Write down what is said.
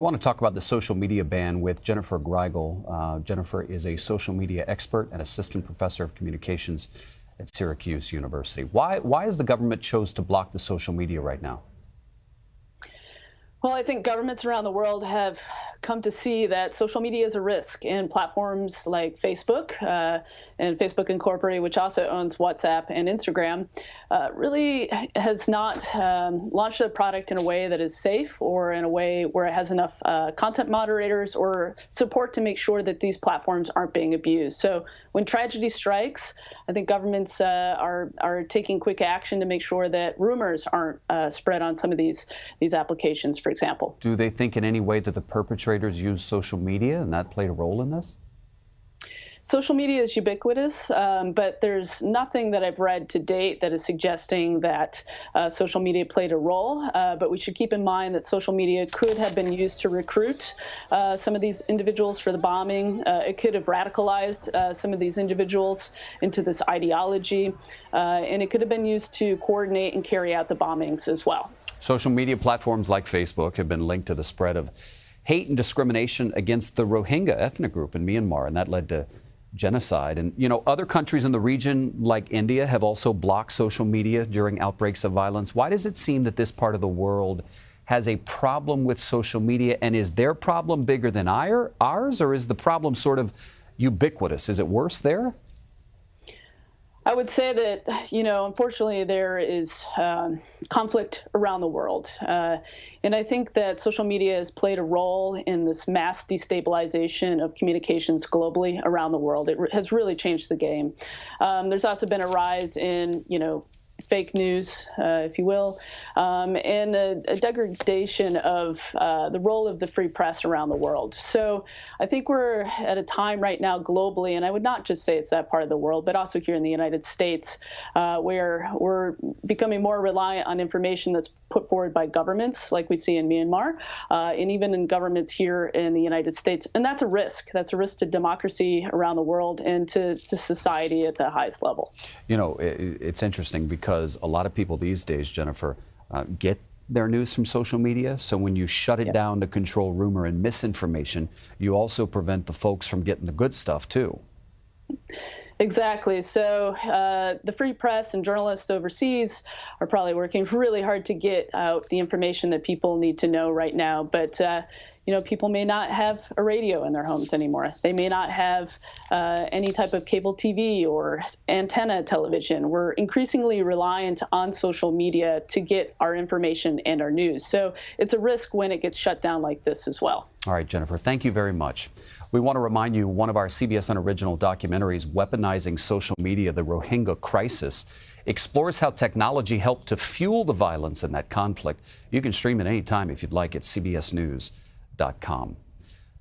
I want to talk about the social media ban with Jennifer Greigel. Jennifer is a social media expert and assistant professor of communications at Syracuse University. Why has the government chose to block the social media right now? Well, I think governments around the world have come to see that social media is a risk, and platforms like Facebook and Facebook Incorporated, which also owns WhatsApp and Instagram, really has not launched a product in a way that is safe or in a way where it has enough content moderators or support to make sure that these platforms aren't being abused. So when tragedy strikes, I think governments are taking quick action to make sure that rumors aren't spread on some of these applications, for example. Do they think in any way that the perpetrators use social media and that played a role in this? Social media is ubiquitous, but there's nothing that I've read to date that is suggesting that social media played a role. But we should keep in mind that social media could have been used to recruit some of these individuals for the bombing. It could have radicalized some of these individuals into this ideology, and it could have been used to coordinate and carry out the bombings as well. Social media platforms like Facebook have been linked to the spread of hate and discrimination against the Rohingya ethnic group in Myanmar, and that led to genocide. And, you know, other countries in the region, like India, have also blocked social media during outbreaks of violence. Why does it seem that this part of the world has a problem with social media? And is their problem bigger than ours, or is the problem sort of ubiquitous? Is it worse there? I would say that, unfortunately, there is conflict around the world. And I think that social media has played a role in this mass destabilization of communications globally around the world. It has really changed the game. There's also been a rise in, fake news, if you will, and a degradation of the role of the free press around the world. So I think we're at a time right now globally, and I would not just say it's that part of the world, but also here in the United States, where we're becoming more reliant on information that's put forward by governments, like we see in Myanmar, and even in governments here in the United States. And that's a risk. That's a risk to democracy around the world and to society at the highest level. You know, it's interesting because a lot of people these days, Jennifer, get their news from social media. So when you shut it down to control rumor and misinformation, you also prevent the folks from getting the good stuff, too. Exactly. So the free press and journalists overseas are probably working really hard to get out the information that people need to know right now. But people may not have a radio in their homes anymore. They may not have any type of cable TV or antenna television. We're increasingly reliant on social media to get our information and our news. So it's a risk when it gets shut down like this as well. All right, Jennifer, thank you very much. We want to remind you one of our CBSN original documentaries, Weaponizing Social Media, the Rohingya Crisis, explores how technology helped to fuel the violence in that conflict. You can stream it anytime if you'd like at cbsnews.com.